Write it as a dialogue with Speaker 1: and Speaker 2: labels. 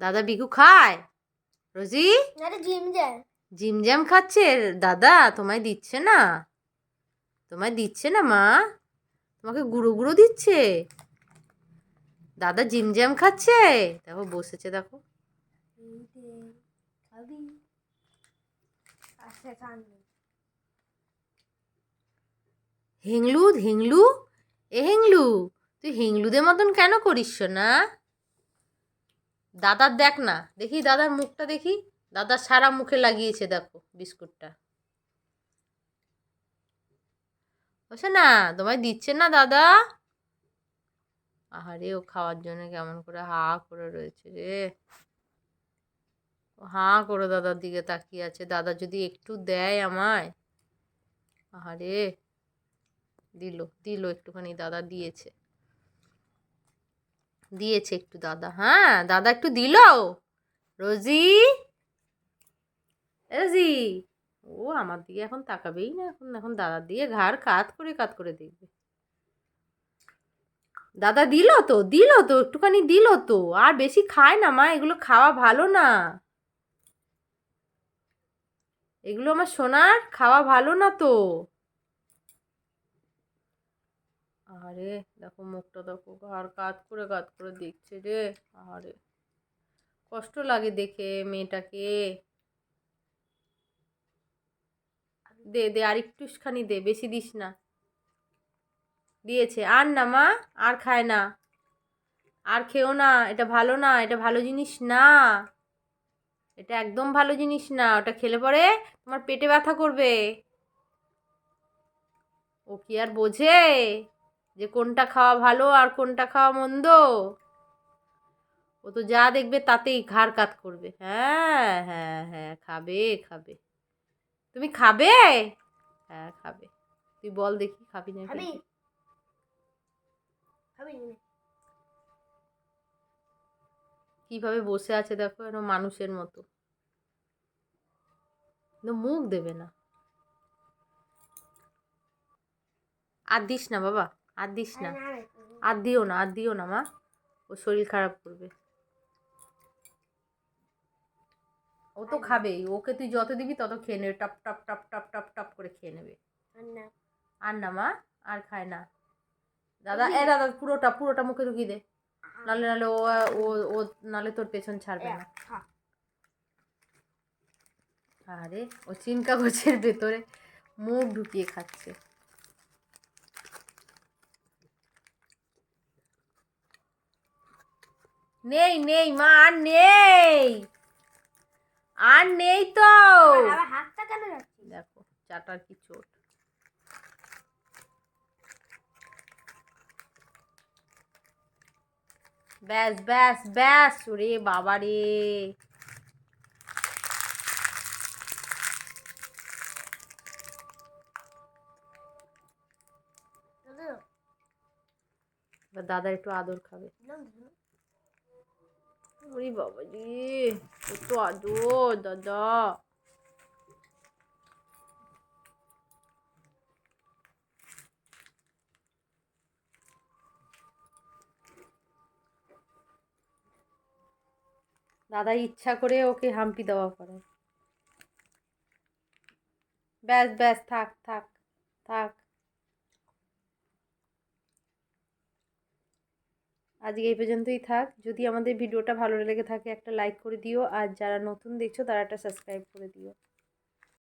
Speaker 1: দাদা বিকু খায়? রোজি gym jam খাচ্ছে দাদা? তোমায় দিচ্ছে না? তোমায় দিচ্ছে না মা? তোমাকে গুঁড়ো গুঁড়ো দিচ্ছে? দাদা জিম জ্যাম খাচ্ছে, দেখো বসেছে দেখো। হিংলু হিংলু, এ হিংলু, তুই হিংলুদের মতন কেন করিস না? দাদার দেখ না, দেখি দাদার মুখটা দেখি। দাদার সারা মুখে লাগিয়েছে দেখো বিস্কুটটা। বসে না, তোমায় দিচ্ছে না দাদা? আহারে, ও খাওয়ার জন্য কেমন করে হা করে রয়েছে রে। হা করে দাদার দিকে তাকিয়ে আছে, দাদা যদি একটু দেয় আমায়। আহারে, দিল দিল একটুখানি, দাদা দিয়েছে, দিয়েছে একটু দাদা। হ্যাঁ, দাদা একটু দিল। রোজি, রোজি, ও আমার দিকে এখন তাকাবেই না, এখন এখন দাদার দিকে ঘাড় কাত করে দেখবে। দাদা দিল তো, দিল তো, একটুখানি দিল তো। আর বেশি খায় না মা, এগুলো খাওয়া ভালো না। এগুলো আমার সোনার খাওয়া ভালো না তো। আরে দেখো মুখটা দেখো, ঘাড় কাত করে দেখছে রে। আরে কষ্ট লাগে দেখে মেয়েটাকে। দে দে, আর একটুখানি দে, বেশি দিস না। দিয়েছে, আর না মা, আর খায় না, আর খেও না, এটা ভালো না, এটা ভালো জিনিস না। এটা একদম ভালো জিনিস না, ওটা খেলে পরে তোমার পেটে ব্যথা করবে। ও কি আর বোঝে যে কোনটা খাওয়া ভালো আর কোনটা খাওয়া মন্দ? ও তো যা দেখবে তাতেই ঘাড় কাত করবে। হ্যাঁ হ্যাঁ হ্যাঁ, খাবে খাবে। তুমি খাবে? হ্যাঁ খাবে। তুই বল দেখি, খাবি না? কিভাবে বসে আছে দেখো, যেন মানুষের মতো, মুখ দেবে না। আর দিস না বাবা, আর দিস না, আর দিও না, আর দিও না মা, ও শরীর খারাপ করবে। ও তো খাবেই, ওকে তুই যত দিবি তত খেয়ে নেবে, top top top top top top করে খেয়ে নেবে। আর না মা, আর খায় না। দাদা, দাদা পুরোটা পুরোটা মুখে ঢুকিয়ে দে, নালে নালে ও ও ও নালে তোর পেছন ছাড়বে না। আরে ও চিন কাগজের ভেতরে মুখ ঢুকিয়ে খাচ্ছে। নেই নেই মা, আর নেই, আর নেই তো। হাতটা কেন যাচ্ছে দেখো, চাটার কি চোট। ব্যাস ব্যাস ব্যাস, ওরে বাবা রে। দাদা একটু আদর খাবে। ওরে বাবা রে, একটু আদর দাদা। দাদা ইচ্ছা করে ওকে হাম্পি দেওয়া করে। ব্যাস ব্যাস, থাক থাক থাক। আজকে এই পর্যন্তই থাক। যদি আমাদের ভিডিওটা ভালো লেগে থাকে একটা লাইক করে দিও, আর যারা নতুন দেখছো তারা একটা সাবস্ক্রাইব করে দিও।